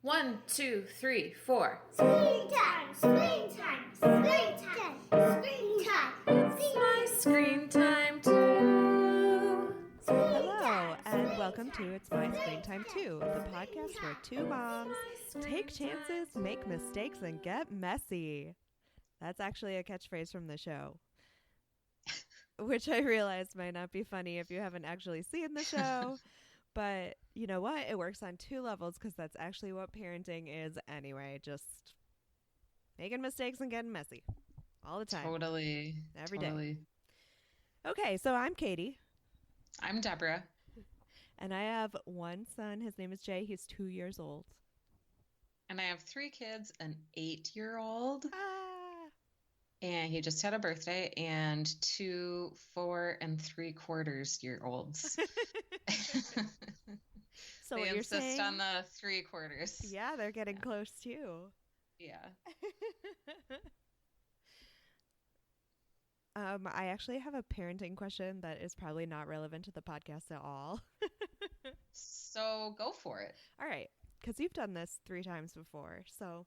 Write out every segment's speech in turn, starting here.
1, 2, 3, 4. Screen time, screen time, screen time, It's my screen time too. Hello, and welcome to It's My Screen Time Too, the podcast where two moms take chances, make mistakes, and get messy. That's actually a catchphrase from the show, which I realize might not be funny if you haven't actually seen the show. But you know what? It works on two levels because that's actually what parenting is anyway. Just making mistakes and getting messy all the time. Totally. Every day. Okay, so I'm Katie. I'm Deborah. And I have one son. His name is Jay. He's 2 years old. And I have 3 kids, an 8-year-old. Ah. And he just had a birthday, and 2 4 3/4-year-olds. So they what you're insist saying, on the 3/4. yeah, they're getting close too. Yeah. I actually have a parenting question that is probably not relevant to the podcast at all. So go for it. All right, because you've done this 3 times before. So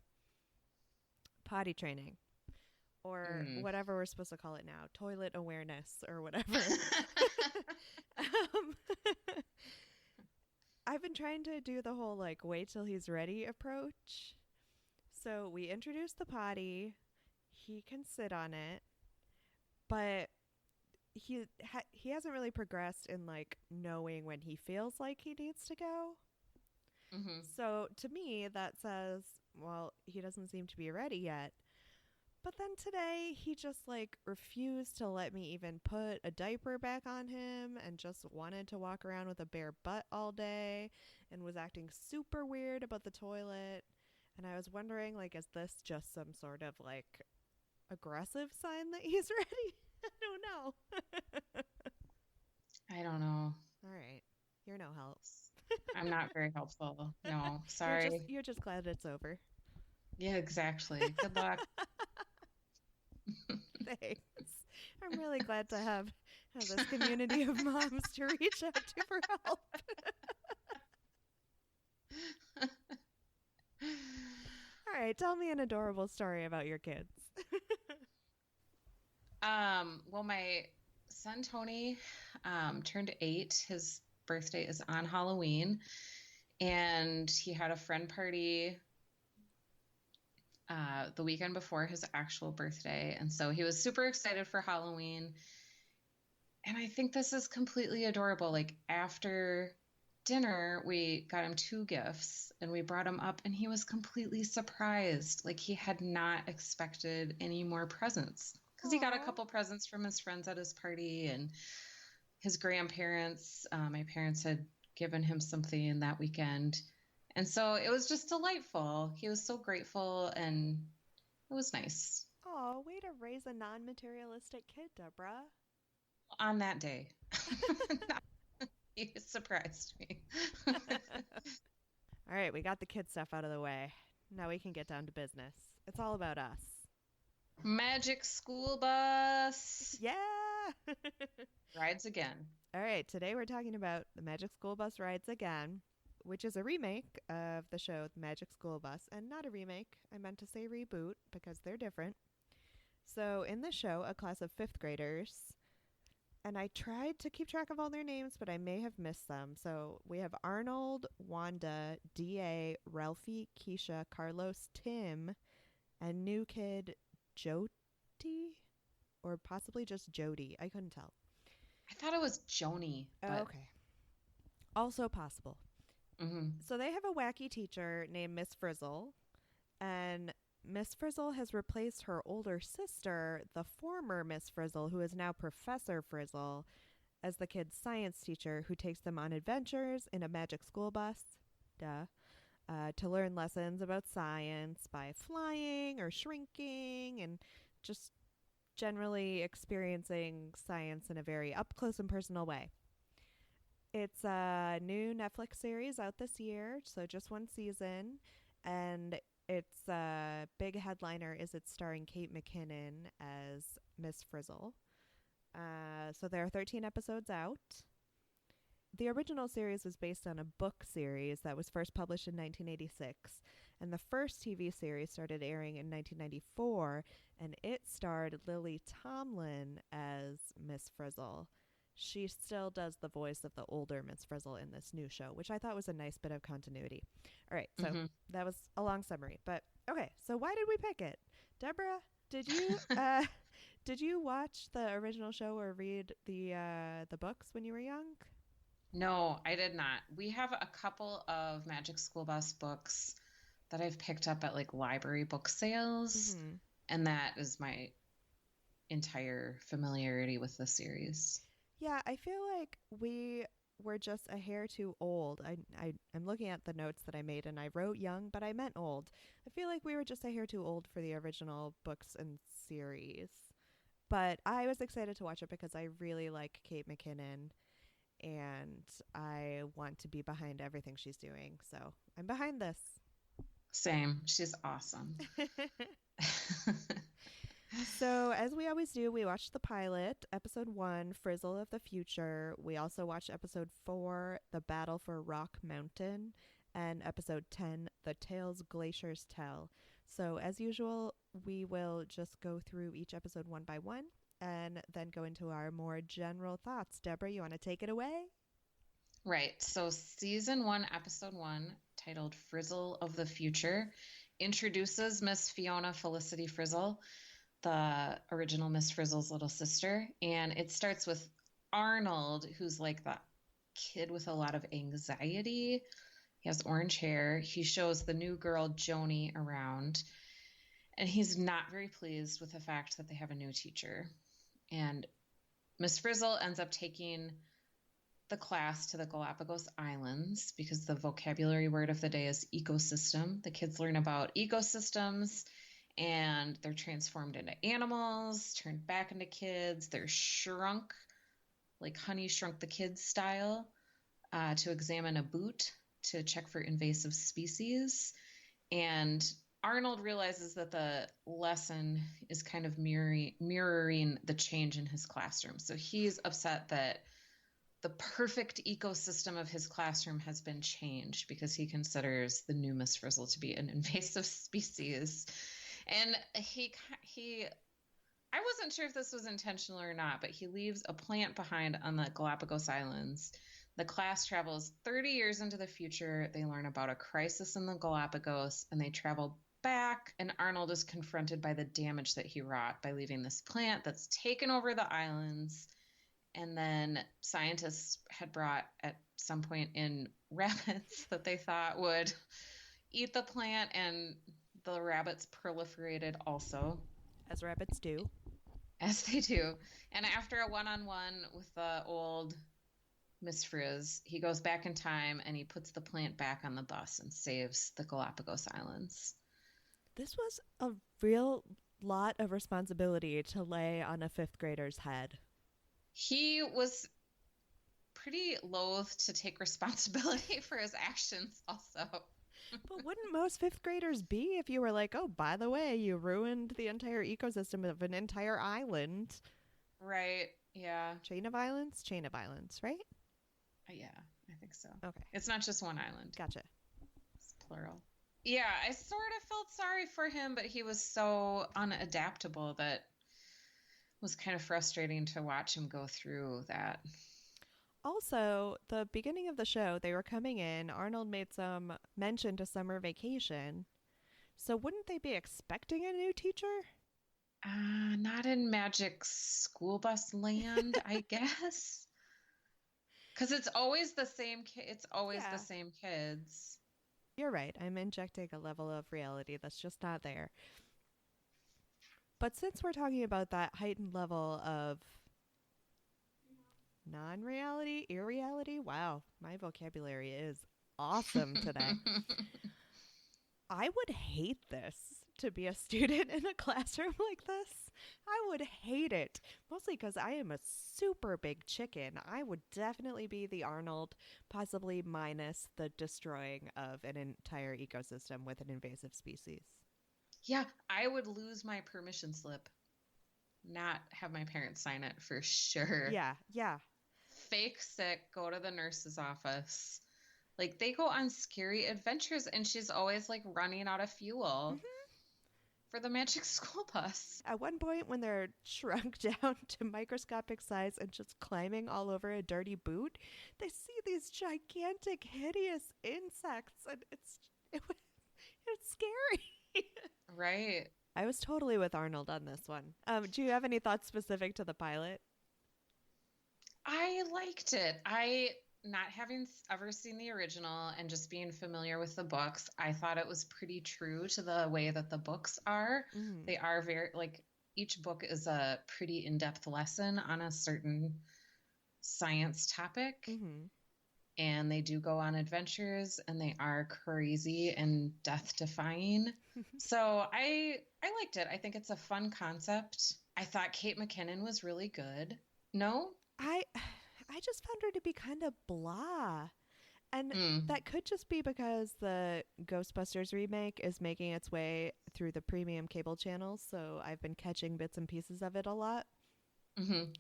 potty training, or whatever we're supposed to call it now, toilet awareness or whatever. um, I've been trying to do the whole like wait till he's ready approach. So we introduce the potty. He can sit on it, but he hasn't really progressed in like knowing when he feels like he needs to go. Mm-hmm. So to me, that says, well, he doesn't seem to be ready yet. But then today, he just like refused to let me even put a diaper back on him and just wanted to walk around with a bare butt all day and was acting super weird about the toilet. And I was wondering, like, is this just some sort of like aggressive sign that he's ready? I don't know. I don't know. All right. You're no help. I'm not very helpful. No, sorry. You're just glad it's over. Yeah, exactly. Good luck. Thanks. I'm really glad to have this community of moms to reach out to for help. All right, tell me an adorable story about your kids. Well, my son Tony turned 8. His birthday is on Halloween, and he had a friend party the weekend before his actual birthday. And so he was super excited for Halloween. And I think this is completely adorable. Like after dinner, we got him 2 gifts and we brought him up and he was completely surprised. Like he had not expected any more presents because he got a couple presents from his friends at his party and his grandparents. My parents had given him something that weekend. And so it was just delightful. He was so grateful, and it was nice. Oh, way to raise a non-materialistic kid, Deborah. On that day, he surprised me. All right, we got the kid stuff out of the way. Now we can get down to business. It's all about us. Magic School Bus. Yeah! Rides again. All right, today we're talking about the Magic School Bus Rides Again, which is a remake of the show The Magic School Bus, and not a remake. I meant to say reboot because they're different. So in the show, a class of 5th graders, and I tried to keep track of all their names, but I may have missed them. So we have Arnold, Wanda, D.A., Ralphie, Keisha, Carlos, Tim, and new kid Jody, or possibly just Jody. I couldn't tell. I thought it was Joni. But... Oh, okay. Also possible. Mm-hmm. So they have a wacky teacher named Miss Frizzle, and Miss Frizzle has replaced her older sister, the former Miss Frizzle, who is now Professor Frizzle, as the kids' science teacher who takes them on adventures in a magic school bus, to learn lessons about science by flying or shrinking and just generally experiencing science in a very up-close and personal way. It's a new Netflix series out this year, so just 1 season, and its big headliner is it's starring Kate McKinnon as Miss Frizzle. So there are 13 episodes out, the original series was based on a book series that was first published in 1986, and the first TV series started airing in 1994, and it starred Lily Tomlin as Miss Frizzle. She still does the voice of the older Miss Frizzle in this new show, which I thought was a nice bit of continuity. All right, so that was a long summary, but okay, so why did we pick it? Deborah, did you watch the original show or read the books when you were young? No, I did not. We have a couple of Magic School Bus books that I've picked up at like library book sales, and that is my entire familiarity with the series. Yeah, I feel like we were just a hair too old. I'm looking at the notes that I made, and I wrote young, but I meant old. I feel like we were just a hair too old for the original books and series. But I was excited to watch it because I really like Kate McKinnon, and I want to be behind everything she's doing. So I'm behind this. Same. She's awesome. So, as we always do, we watched the pilot, episode 1, Frizzle of the Future. We also watched episode 4, The Battle for Rock Mountain, and episode 10, The Tales Glaciers Tell. So, as usual, we will just go through each episode one by one and then go into our more general thoughts. Deborah, you want to take it away? Right. So, season 1, episode 1, titled Frizzle of the Future, introduces Miss Fiona Felicity Frizzle, the original Miss Frizzle's little sister. And it starts with Arnold, who's like the kid with a lot of anxiety. He has orange hair. He shows the new girl, Joni, around. And he's not very pleased with the fact that they have a new teacher. And Miss Frizzle ends up taking the class to the Galapagos Islands because the vocabulary word of the day is ecosystem. The kids learn about ecosystems, and they're transformed into animals, turned back into kids. They're shrunk, like Honey Shrunk the Kids style, to examine a boot to check for invasive species. And Arnold realizes that the lesson is kind of mirroring the change in his classroom. So he's upset that the perfect ecosystem of his classroom has been changed because he considers the new Miss Frizzle to be an invasive species. And I wasn't sure if this was intentional or not, but he leaves a plant behind on the Galapagos Islands. The class travels 30 years into the future. They learn about a crisis in the Galapagos, and they travel back, and Arnold is confronted by the damage that he wrought by leaving this plant that's taken over the islands. And then scientists had brought at some point in rabbits that they thought would eat the plant, and the rabbits proliferated also. As rabbits do. As they do. And after a one-on-one with the old Miss Frizz, he goes back in time and he puts the plant back on the bus and saves the Galapagos Islands. This was a real lot of responsibility to lay on a fifth grader's head. He was pretty loath to take responsibility for his actions also. But wouldn't most fifth graders be if you were like, oh, by the way, you ruined the entire ecosystem of an entire island? Right, yeah. Chain of islands, right? Yeah, I think so. Okay. It's not just one island. Gotcha. It's plural. Yeah, I sort of felt sorry for him, but he was so unadaptable that was kind of frustrating to watch him go through that. Also, the beginning of the show, they were coming in. Arnold made some mention to summer vacation. So wouldn't they be expecting a new teacher? Not in Magic School Bus Land, I guess. Because it's always the same. It's always the same kids. You're right. I'm injecting a level of reality that's just not there. But since we're talking about that heightened level of non-reality, irreality, wow, my vocabulary is awesome today. I would hate this, to be a student in a classroom like this. I would hate it, mostly because I am a super big chicken. I would definitely be the Arnold, possibly minus the destroying of an entire ecosystem with an invasive species. Yeah, I would lose my permission slip. Not have my parents sign it for sure. Yeah. fake sick, go to the nurse's office. Like they go on scary adventures and she's always like running out of fuel for the magic school bus. At one point, when they're shrunk down to microscopic size and just climbing all over a dirty boot, they see these gigantic, hideous insects, and it's scary. Right. I was totally with Arnold on this one. Do you have any thoughts specific to the pilot? I liked it. I, not having ever seen the original and just being familiar with the books, I thought it was pretty true to the way that the books are. Mm. They are very, like, each book is a pretty in-depth lesson on a certain science topic. Mm-hmm. And they do go on adventures and they are crazy and death-defying. So I liked it. I think it's a fun concept. I thought Kate McKinnon was really good. No? I just found her to be kind of blah. And that could just be because the Ghostbusters remake is making its way through the premium cable channels, so I've been catching bits and pieces of it a lot. Mm-hmm.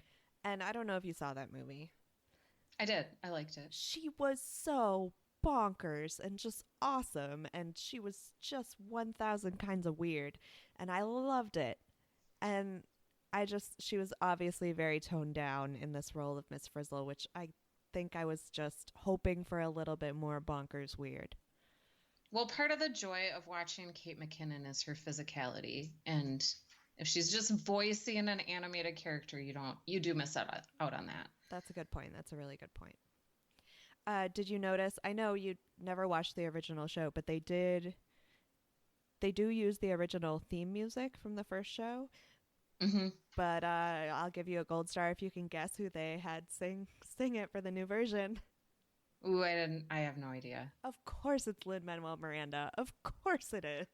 And I don't know if you saw that movie. I did. I liked it. She was so bonkers and just awesome, and she was just 1,000 kinds of weird, and I loved it. And she was obviously very toned down in this role of Miss Frizzle, which I think I was just hoping for a little bit more bonkers weird. Well, part of the joy of watching Kate McKinnon is her physicality, and if she's just voicing an animated character, you do miss out on that. That's a good point. That's a really good point. Did you notice? I know you never watched the original show, but they do use the original theme music from the first show. Mm-hmm. But I'll give you a gold star if you can guess who they had sing it for the new version. Ooh, I have no idea. Of course it's Lin-Manuel Miranda. Of course it is.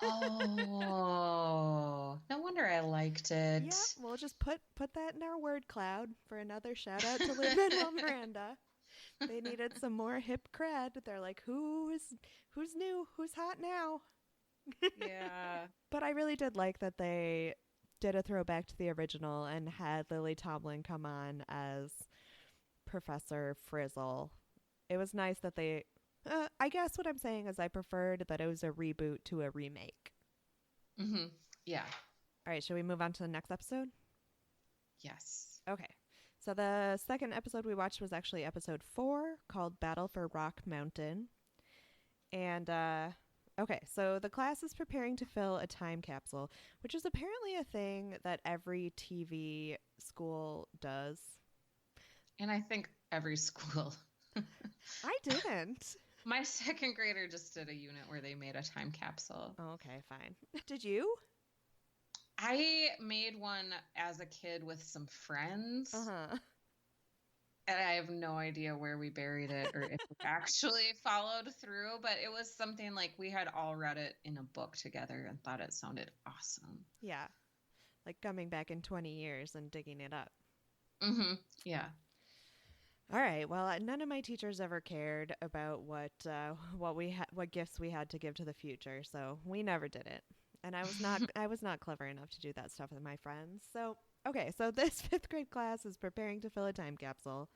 Oh, no wonder I liked it. Yeah, we'll just put that in our word cloud for another shout out to Lin-Manuel Miranda. They needed some more hip cred. They're like, who's new? Who's hot now? Yeah. But I really did like that they did a throwback to the original and had Lily Tomlin come on as Professor Frizzle. It was nice that they... I guess what I'm saying is I preferred that it was a reboot to a remake. Mm-hmm. Yeah. All right, shall we move on to the next episode? Yes. Okay. So the second episode we watched was actually episode 4, called Battle for Rock Mountain. And, okay, so the class is preparing to fill a time capsule, which is apparently a thing that every TV school does. And I think every school. I didn't. My second grader just did a unit where they made a time capsule. Oh, okay, fine. Did you? I made one as a kid with some friends. Uh-huh. And I have no idea where we buried it or if it actually followed through, but it was something like we had all read it in a book together and thought it sounded awesome. Yeah. Like coming back in 20 years and digging it up. Mm-hmm. Yeah. All right. Well, none of my teachers ever cared about what gifts we had to give to the future, so we never did it. And I was not clever enough to do that stuff with my friends. So, okay, so this 5th grade class is preparing to fill a time capsule,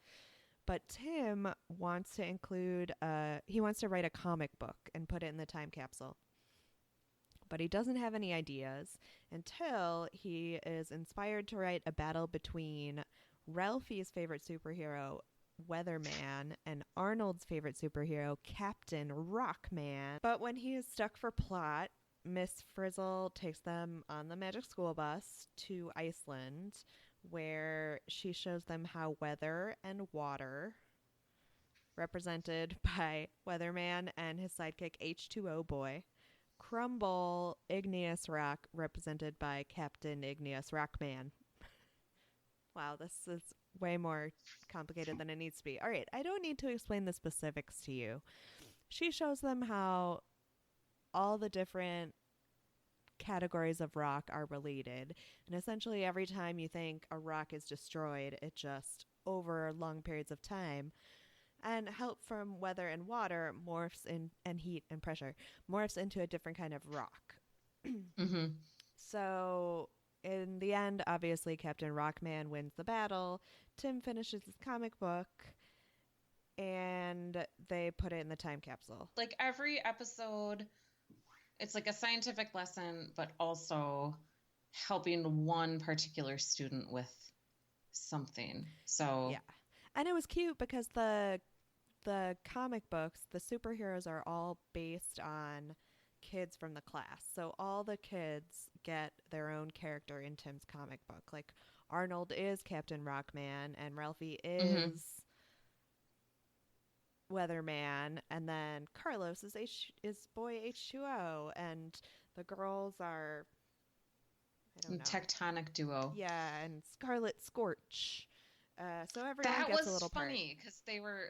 but Tim wants to write a comic book and put it in the time capsule. But he doesn't have any ideas until he is inspired to write a battle between Ralphie's favorite superhero, Weatherman, and Arnold's favorite superhero, Captain Rockman. But when he is stuck for plot, Miss Frizzle takes them on the magic school bus to Iceland, where she shows them how weather and water, represented by Weatherman and his sidekick H2O Boy, crumble igneous rock, represented by Captain Igneous Rockman. Wow, this is way more complicated than it needs to be. All right, I don't need to explain the specifics to you. She shows them how all the different categories of rock are related. And essentially every time you think a rock is destroyed, it just, over long periods of time, and help from weather and water morphs in, and heat and pressure, morphs into a different kind of rock. Mm-hmm. So in the end, obviously, Captain Rockman wins the battle. Tim finishes his comic book, and they put it in the time capsule. Like every episode, it's like a scientific lesson, but also helping one particular student with something. So Yeah. And it was cute because the comic books, the superheroes are all based on kids from the class. So all the kids get their own character in Tim's comic book. Like Arnold is Captain Rockman and Ralphie mhm. is Weatherman, and then Carlos is Boy H2O, and the girls are, I don't know. Tectonic duo. Yeah, and Scarlet Scorch. So everyone That gets a was little part. funny because they were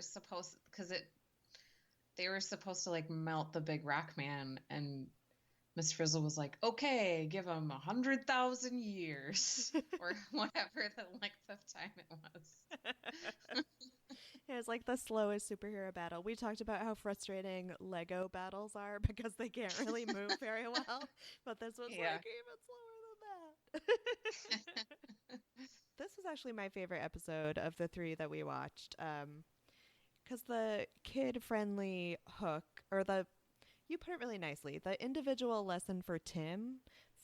supposed to like melt the big rock man, and Miss Frizzle was like, "Okay, give him 100,000 years or whatever the length of time it was." It was like the slowest superhero battle. We talked about how frustrating Lego battles are because they can't really move very well, but this was Yeah. like even slower than that. This was actually my favorite episode of the 3 that we watched. Because the kid-friendly hook, or you put it really nicely, the individual lesson for Tim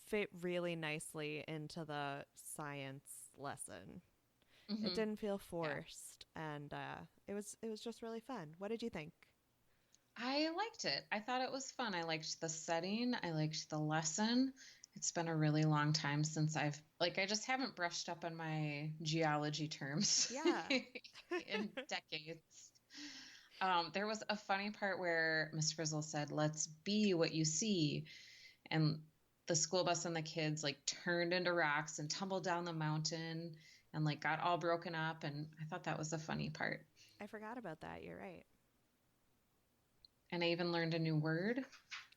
fit really nicely into the science lesson. It Mhm. didn't feel Yeah. forced, and it was just really fun. What did you think? I liked it. I thought it was fun. I liked the setting. I liked the lesson. It's been a really long time since I just haven't brushed up on my geology terms Yeah. in decades. There was a funny part where Miss Frizzle said, "Let's be what you see." And the school bus and the kids like turned into rocks and tumbled down the mountain and like got all broken up. And I thought that was a funny part. I forgot about that. You're right. And I even learned a new word,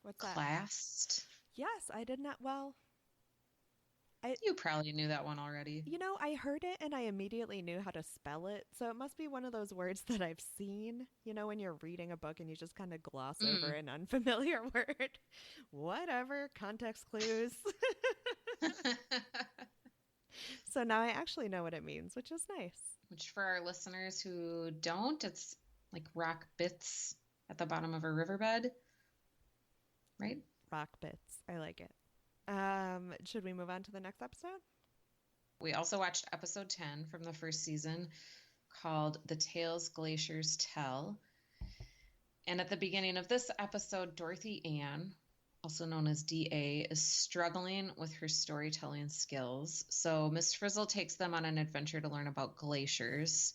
What's that? classed. Yes, I did not. Well, You probably knew that one already. I heard it and I immediately knew how to spell it. So it must be one of those words that I've seen, when you're reading a book and you just kind of gloss over Mm. an unfamiliar word. Whatever, context clues. So now I actually know what it means, which is nice. Which for our listeners who don't, it's like rock bits at the bottom of a riverbed, right? Rock bits. I like it. Should we move on to the next episode? We also watched episode 10 from the first season called The Tales Glaciers Tell. And at the beginning of this episode, Dorothy Ann, also known as DA, is struggling with her storytelling skills. So Miss Frizzle takes them on an adventure to learn about glaciers.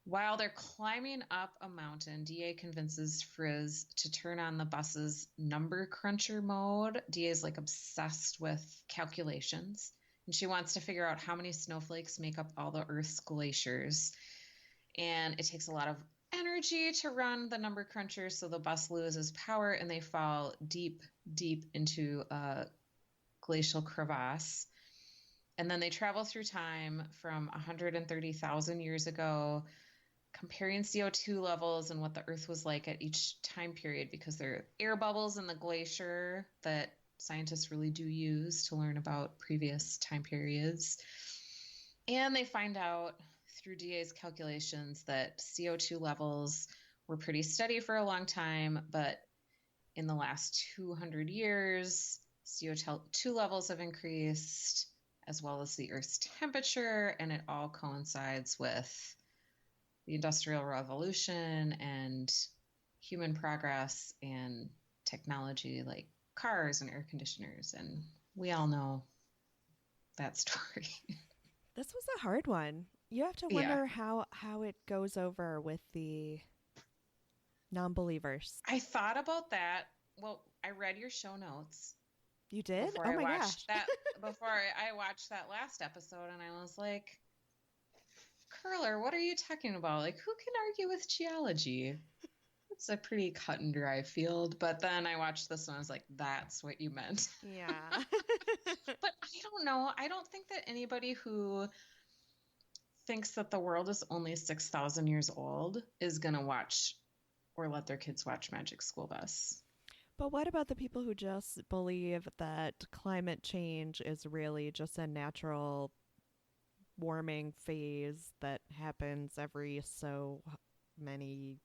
While they're climbing up a mountain, DA convinces Frizz to turn on the bus's number cruncher mode. DA is like obsessed with calculations, and she wants to figure out how many snowflakes make up all the Earth's glaciers. And it takes a lot of energy to run the number cruncher, so the bus loses power and they fall deep, deep into a glacial crevasse. And then they travel through time from 130,000 years ago, comparing CO2 levels and what the Earth was like at each time period, because there are air bubbles in the glacier that scientists really do use to learn about previous time periods. And they find out through DA's calculations that CO2 levels were pretty steady for a long time, but in the last 200 years, CO2 levels have increased, as well as the Earth's temperature, and it all coincides with the Industrial Revolution and human progress and technology like cars and air conditioners. And we all know that story. This was a hard one. You have to Yeah. wonder how it goes over with the non-believers. I thought about that. Well, I read your show notes You did? before Oh I my watched gosh. that before I watched that last episode, and I was like, Curler, what are you talking about? Like, who can argue with geology? It's a pretty cut and dry field. But then I watched this one, I was like, that's what you meant. Yeah. But I don't know. I don't think that anybody who thinks that the world is only 6,000 years old is going to watch or let their kids watch Magic School Bus. But what about the people who just believe that climate change is really just a natural warming phase that happens every so many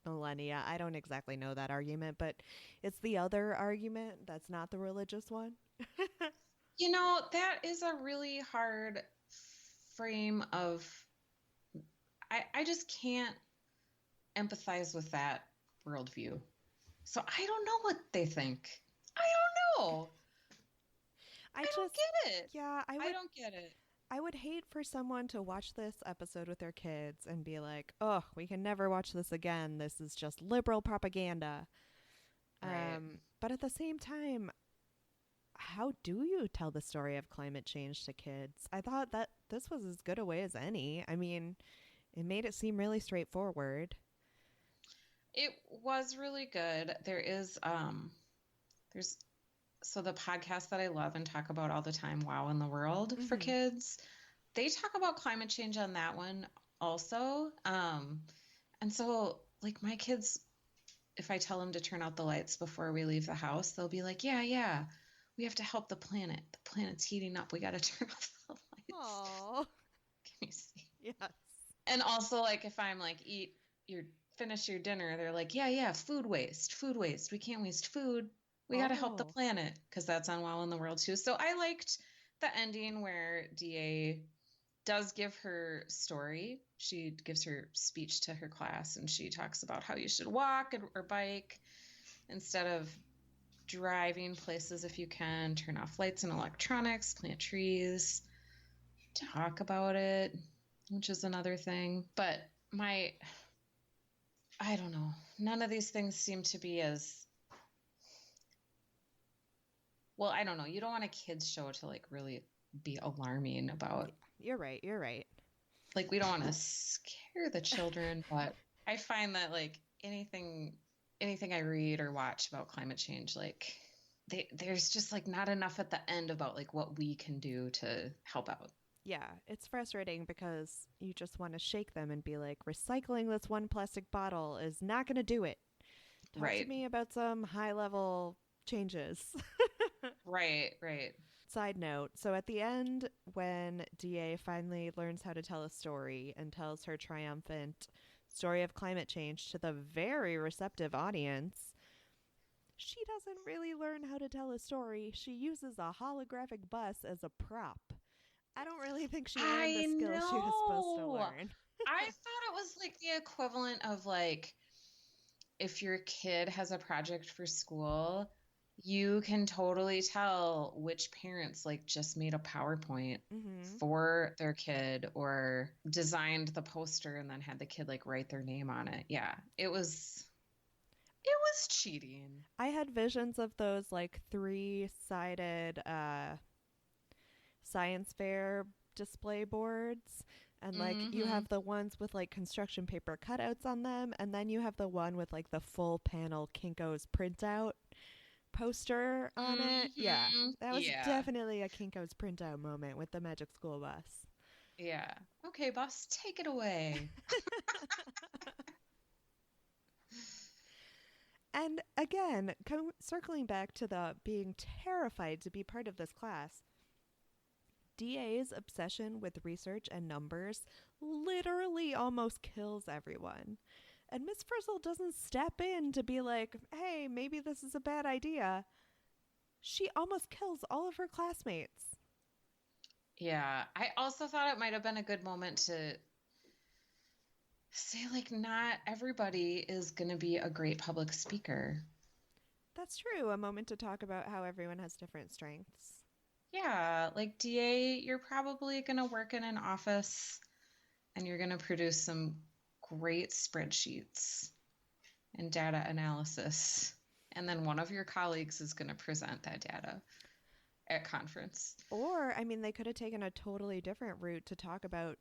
millennia? I don't exactly know that argument, but it's the other argument that's not the religious one. That is a really hard frame of, I just can't empathize with that worldview. So I don't know what they think. I don't know. I I don't just, get it. yeah, I don't get it. I would hate for someone to watch this episode with their kids and be like, "Oh, we can never watch this again. This is just liberal propaganda." Right. But at the same time, how do you tell the story of climate change to kids? I thought that this was as good a way as any. I mean, it made it seem really straightforward. It was really good. There's so the podcast that I love and talk about all the time, Wow in the World for Mm-hmm. Kids, they talk about climate change on that one also. And so like my kids, if I tell them to turn out the lights before we leave the house, they'll be like, yeah, yeah, we have to help the planet. The planet's heating up. We got to turn off the lights. Oh, Can you see? yes. And also, like, if I'm like, finish your dinner, they're like, yeah, yeah, food waste, food waste. We can't waste food. We got to help the Oh, planet because that's on Wow in the World too. So I liked the ending where DA does give her story. She gives her speech to her class and she talks about how you should walk or bike instead of driving places if you can, turn off lights and electronics, plant trees, talk about it, which is another thing. But I don't know. None of these things seem to be as well. I don't know. You don't want a kids show to like really be alarming about, you're right. You're right. like, we don't want to scare the children, but I find that like anything I read or watch about climate change, like there's just like not enough at the end about like what we can do to help out. Yeah, it's frustrating because you just want to shake them and be like, recycling this one plastic bottle is not going to do it. Talk to Right. me about some high level changes. Right, right. Side note, so at the end, when DA finally learns how to tell a story and tells her triumphant story of climate change to the very receptive audience, she doesn't really learn how to tell a story. She uses a holographic bus as a prop. I don't really think she learned the I skills she was supposed to know. learn. I thought it was like the equivalent of like if your kid has a project for school, you can totally tell which parents like just made a PowerPoint Mm-hmm. for their kid or designed the poster and then had the kid like write their name on it. Yeah, it was cheating. I had visions of those like three-sided science fair display boards. And like you Mm-hmm. have the ones with like construction paper cutouts on them, and then you have the one with like the full panel Kinko's printout poster on it. Yeah, Mm-hmm. that was Yeah. definitely a Kinko's printout moment with the Magic School Bus. Yeah. Okay, boss, take it away. And again, circling back to the being terrified to be part of this class, DA's obsession with research and numbers literally almost kills everyone. And Miss Frizzle doesn't step in to be like, hey, maybe this is a bad idea. She almost kills all of her classmates. Yeah, I also thought it might have been a good moment to say, like, not everybody is going to be a great public speaker. That's true. A moment to talk about how everyone has different strengths. Yeah, like DA, you're probably going to work in an office and you're going to produce some great spreadsheets and data analysis. And then one of your colleagues is going to present that data at conference. Or, I mean, they could have taken a totally different route to talk about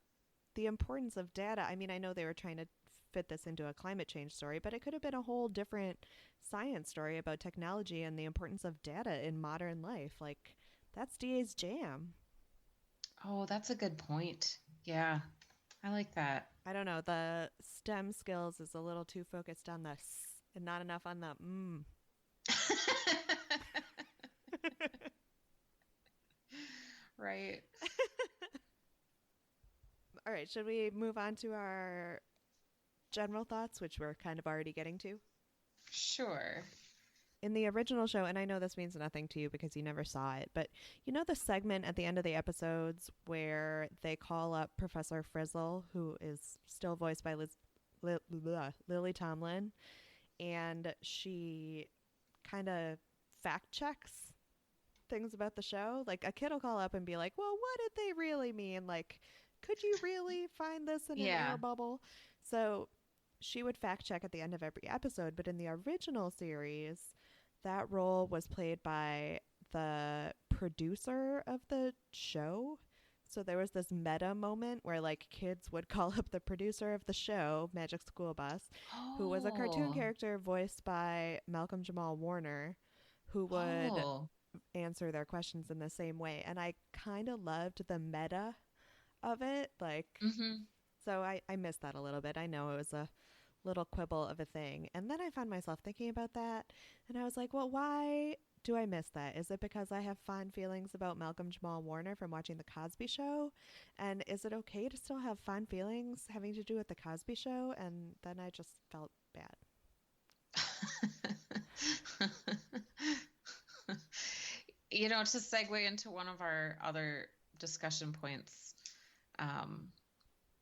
the importance of data. I mean, I know they were trying to fit this into a climate change story, but it could have been a whole different science story about technology and the importance of data in modern life. Like, that's DA's jam. Oh, that's a good point. Yeah, I like that. I don't know. The STEM skills is a little too focused on the and not enough on the Right. All right, should we move on to our general thoughts, which we're kind of already getting to? Sure. In the original show, and I know this means nothing to you because you never saw it, but you know the segment at the end of the episodes where they call up Professor Frizzle, who is still voiced by Lily Tomlin, and she kind of fact checks things about the show? Like, a kid will call up and be like, well, what did they really mean? Like, could you really find this in an Yeah. air bubble? So she would fact check at the end of every episode, but in the original series, that role was played by the producer of the show. So there was this meta moment where like kids would call up the producer of the show, Magic School Bus, who was a cartoon Oh. character voiced by Malcolm Jamal Warner, who would Oh. answer their questions in the same way. And I kind of loved the meta of it. Like, Mm-hmm. so I missed that a little bit. I know it was a little quibble of a thing. And then I found myself thinking about that. And I was like, well, why do I miss that? Is it because I have fond feelings about Malcolm Jamal Warner from watching The Cosby Show? And is it okay to still have fond feelings having to do with The Cosby Show? And then I just felt bad. You know, to segue into one of our other discussion points,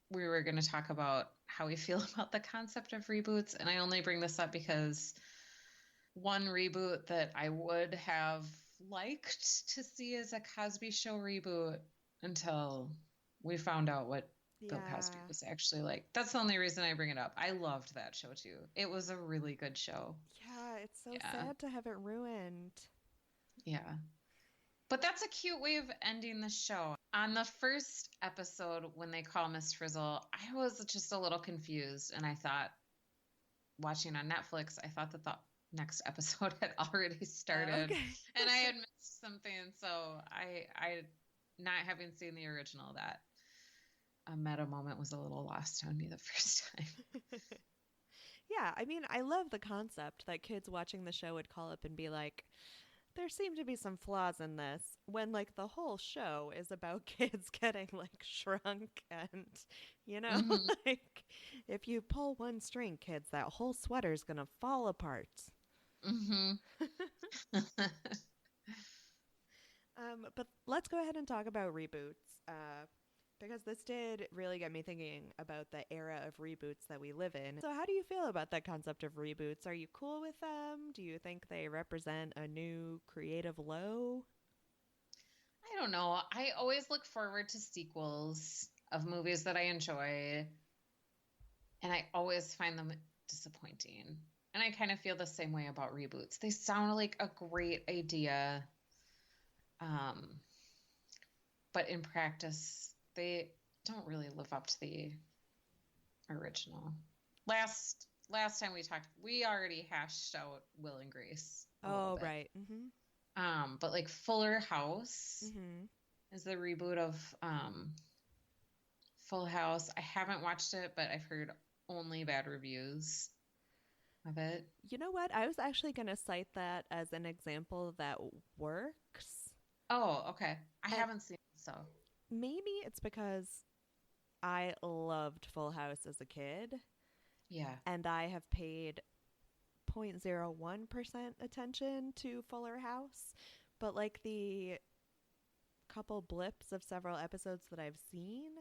we were going to talk about how we feel about the concept of reboots. And I only bring this up because one reboot that I would have liked to see as a Cosby Show reboot until we found out what Bill Cosby was actually like. That's the only reason I bring it up. I loved that show too. It was a really good show. Yeah, it's so sad to have it ruined. Yeah. But that's a cute way of ending the show. On the first episode, when they call Miss Frizzle, I was just a little confused. And I thought, watching on Netflix, I thought that the next episode had already started. Okay. And I had missed something. So I not having seen the original, that a meta moment was a little lost on me the first time. Yeah, I mean, I love the concept that kids watching the show would call up and be like, there seem to be some flaws in this, when like the whole show is about kids getting like shrunk and, you know, like if you pull one string, kids, that whole sweater's gonna fall apart. But let's go ahead and talk about reboots, because this did really get me thinking about the era of reboots that we live in. So how do you feel about that concept of reboots? Are you cool with them? Do you think they represent a new creative low? I don't know. I always look forward to sequels of movies that I enjoy, and I always find them disappointing. And I kind of feel the same way about reboots. They sound like a great idea, but in practice, they don't really live up to the original. Last time we talked, we already hashed out Will and Grace. Oh, right. Mm-hmm. But like Fuller House is the reboot of Full House. I haven't watched it, but I've heard only bad reviews of it. You know what? I was actually going to cite that as an example that works. Oh, okay. I haven't seen it, so. Maybe it's because I loved Full House as a kid. Yeah. And I have paid 0.01% attention to Fuller House. But like the couple blips of several episodes that I've seen,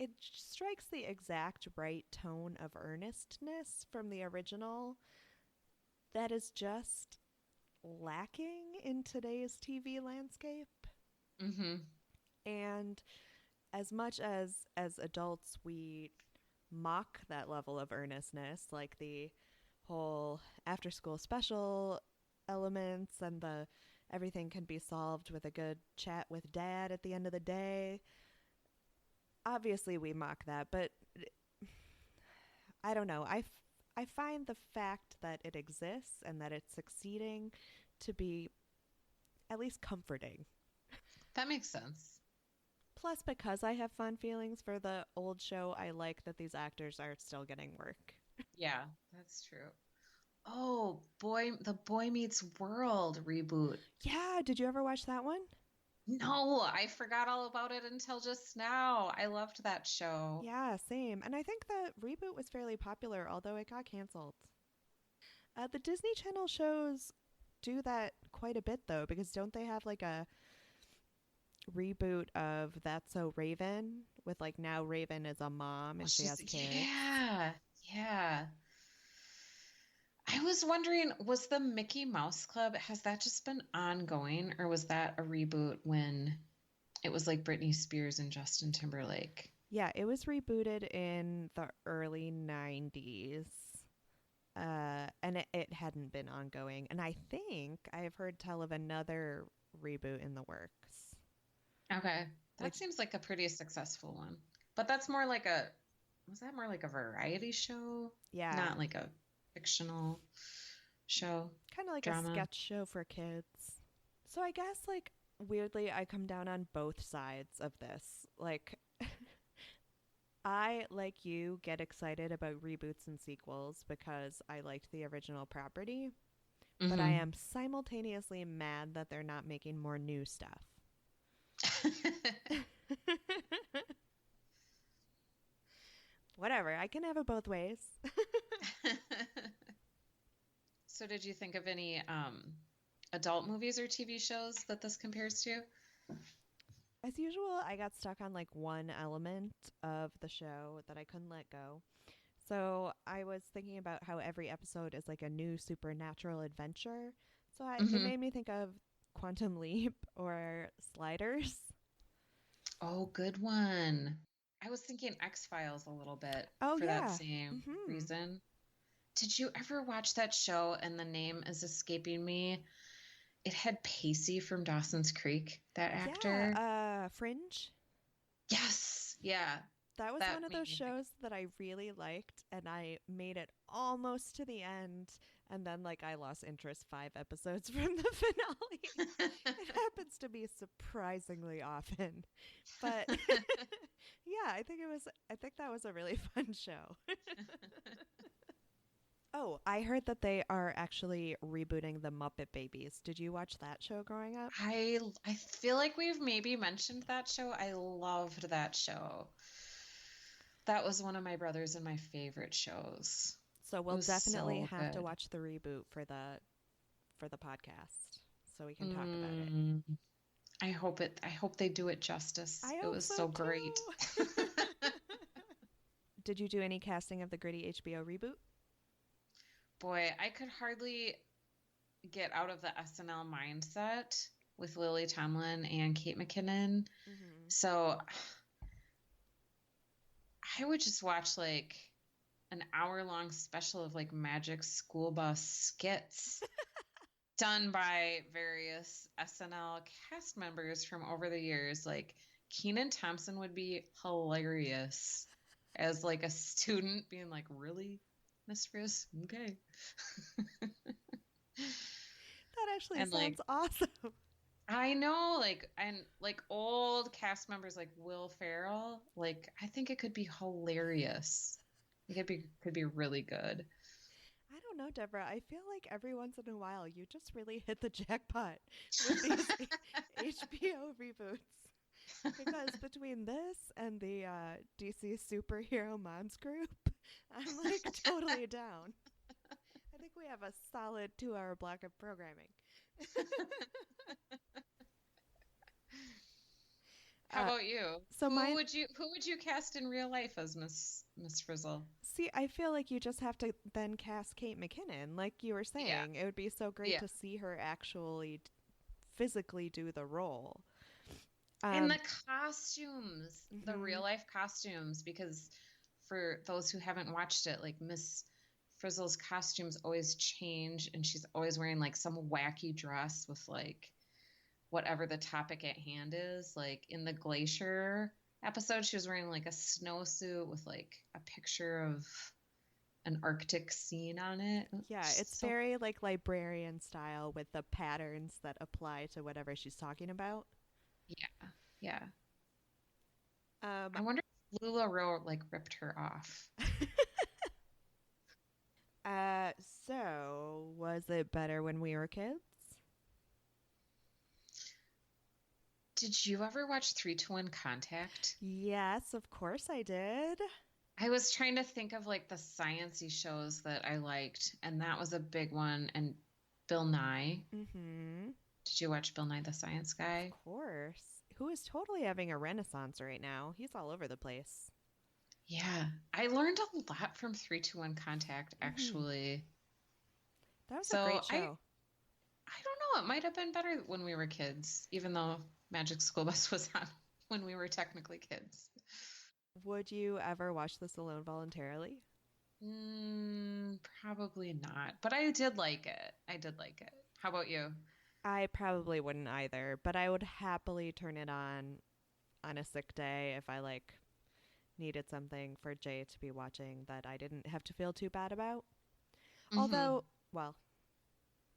it strikes the exact right tone of earnestness from the original that is just lacking in today's TV landscape. And as much as adults we mock that level of earnestness, like the whole after school special elements and the everything can be solved with a good chat with dad at the end of the day, obviously we mock that, but I don't know. I find the fact that it exists and that it's succeeding to be at least comforting. That makes sense. Plus, because I have fond feelings for the old show, I like that these actors are still getting work. Yeah, that's true. Oh, the Boy Meets World reboot. Yeah, did you ever watch that one? No, I forgot all about it until just now. I loved that show. Yeah, same. And I think the reboot was fairly popular, although it got canceled. The Disney Channel shows do that quite a bit, though, because don't they have like a reboot of That's So Raven with like now Raven is a mom Oh, and she has kids? yeah, yeah. I was wondering, was the Mickey Mouse Club, has that just been ongoing, or was that a reboot when it was like Britney Spears and Justin Timberlake? Yeah, it was rebooted in the early 90s. And it hadn't been ongoing. And I think I have heard tell of another reboot in the works. Okay, Like, that seems like a pretty successful one. But that's more like a, was that more like a variety show? yeah, Not like a fictional show, kind of like a drama? sketch show for kids. So I guess, like, weirdly, I come down on both sides of this. Like, I, like you, get excited about reboots and sequels because I liked the original property, but I Hmm. am simultaneously mad that they're not making more new stuff. Whatever, I can have it both ways. So did you think of any adult movies or TV shows that this compares to? As usual, I got stuck on like one element of the show that I couldn't let go. So I was thinking about how every episode is like a new supernatural adventure. It Hmm. made me think of Quantum Leap or Sliders. Oh, good one. I was thinking X-Files a little bit Oh, for that yeah. same Hmm. reason. Did you ever watch that show and the name is escaping me? It had Pacey from Dawson's Creek, that Yeah, actor. Fringe. Yes, yeah, That was one that of made those me think. shows that I really liked, and I made it almost to the end, and then like I lost interest 5 episodes from the finale. It happens to me surprisingly often, but yeah, I think that was a really fun show. Oh, I heard that they are actually rebooting the Muppet Babies. Did you watch that show growing up? I feel like we've maybe mentioned that show. I loved that show. That was one of my brothers and my favorite shows. So It we'll was definitely so have to good. watch the reboot for the podcast so we can talk about it. Mm, I hope they do it justice. I It hope was so so great. too. Did you do any casting of the gritty HBO reboot? Boy, I could hardly get out of the SNL mindset with Lily Tomlin and Kate McKinnon. Hmm. So I would just watch like an hour-long special of like magic school bus skits done by various SNL cast members from over the years. Like Keenan Thompson would be hilarious as like a student being like, "Really, Miss Friz? Okay." That actually And like sounds awesome. I know, like, and like old cast members like Will Ferrell, like I think it could be hilarious. It could be really good. I don't know, Deborah. I feel like every once in a while you just really hit the jackpot with these HBO reboots. Because between this and the DC Superhero Moms group, I'm like totally down. I think we have a solid 2 hour block of programming. How uh, about you? so mine, Who would you cast in real life as Miss Frizzle? see, I feel like you just have to then cast Kate McKinnon. Like you were Yeah, saying, it would be so great yeah. to see her actually physically do the role. And Um, the costumes, the mhm. real life costumes, because for those who haven't watched it, like Miss Frizzle's costumes always change, and she's always wearing like some wacky dress with like whatever the topic at hand is. Like in the glacier episode, she was wearing like a snowsuit with like a picture of an Arctic scene on it. Yeah, it's So very like librarian style with the patterns that apply to whatever she's talking about. yeah, yeah. Um, I wonder if LuLaRoe like ripped her off. So was it better when we were kids? Did you ever watch 3-2-1 Contact? Yes, of course I did. I was trying to think of like the sciencey shows that I liked, and that was a big one. And Bill Nye. Mm-hmm. Did you watch Bill Nye the Science Guy? Of course. Who is totally having a renaissance right now. He's all over the place. Yeah, I learned a lot from 3-2-1 Contact Mm-hmm. actually. That was a So great I show. I don't know, it might have been better when we were kids, even though Magic School Bus was on when we were technically kids. Would you ever watch this alone voluntarily? Probably not, but I did like it. I did like it. How about you? I probably wouldn't either, but I would happily turn it on a sick day if I like needed something for Jay to be watching that I didn't have to feel too bad about. Mm-hmm. Although, well,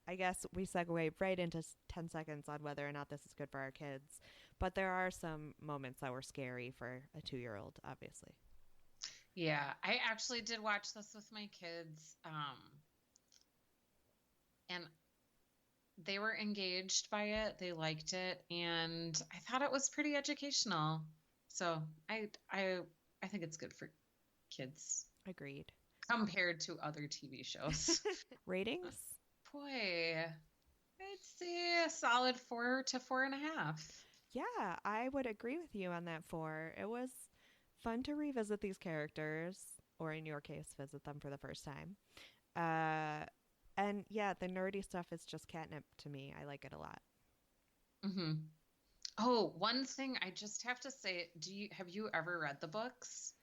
I guess we segue right into 10 seconds on whether or not this is good for our kids. But there are some moments that were scary for a 2-year-old, obviously. Yeah, I actually did watch this with my kids, and they were engaged by it. They liked it, and I thought it was pretty educational. So I think it's good for kids Agreed. compared to other TV shows. Ratings? Boy, I'd say a solid 4 to 4.5. Yeah, I would agree with you on that 4. It was fun to revisit these characters, or in your case, visit them for the first time. Uh, and yeah, the nerdy stuff is just catnip to me. I like it a lot. Hmm. Oh, one thing I just have to say, have you ever read the books?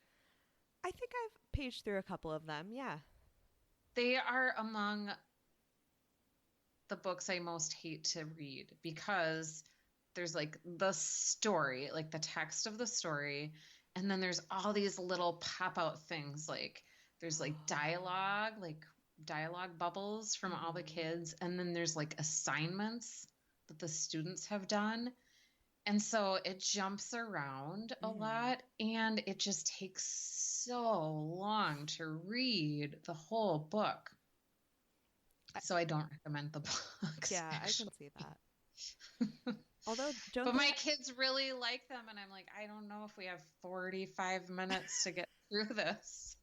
I think I've paged through a couple of them. Yeah. They are among the books I most hate to read because there's like the story, like the text of the story, and then there's all these little pop out things like there's like dialogue bubbles from all the Mhm. kids, and then there's like assignments that the students have done. And so it jumps around a Mhm. lot and it just takes so long to read the whole book. I, So I don't recommend the books, yeah, I can see actually. that. Although, don't But they? my kids really like them, and I'm like, I don't know if we have 45 minutes to get through this.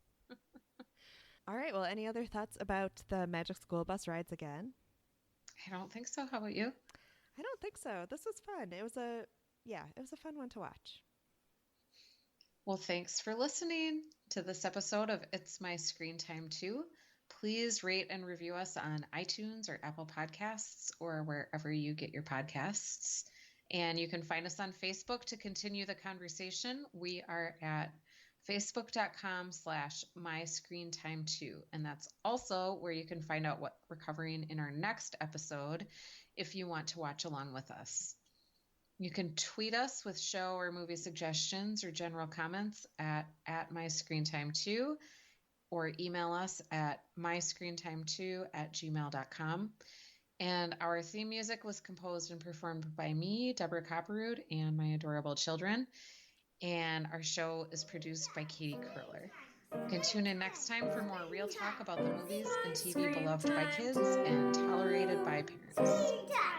All right. Well, any other thoughts about the Magic School Bus rides again? I don't think so. How about you? I don't think so. This was fun. Yeah, it was a fun one to watch. Well, thanks for listening to this episode of It's My Screen Time Too. Please rate and review us on iTunes or Apple Podcasts or wherever you get your podcasts. And you can find us on Facebook to continue the conversation. We are at facebook.com/myscreentime2. And that's also where you can find out what we're covering in our next episode if you want to watch along with us. You can tweet us with show or movie suggestions or general comments at myscreentime2 or email us at myscreentime2@gmail.com. And our theme music was composed and performed by me, Deborah Copperrood, and my adorable children. And our show is produced by Katie Curler. You can tune in next time for more real talk about the movies and TV beloved by kids and tolerated by parents. Screen time.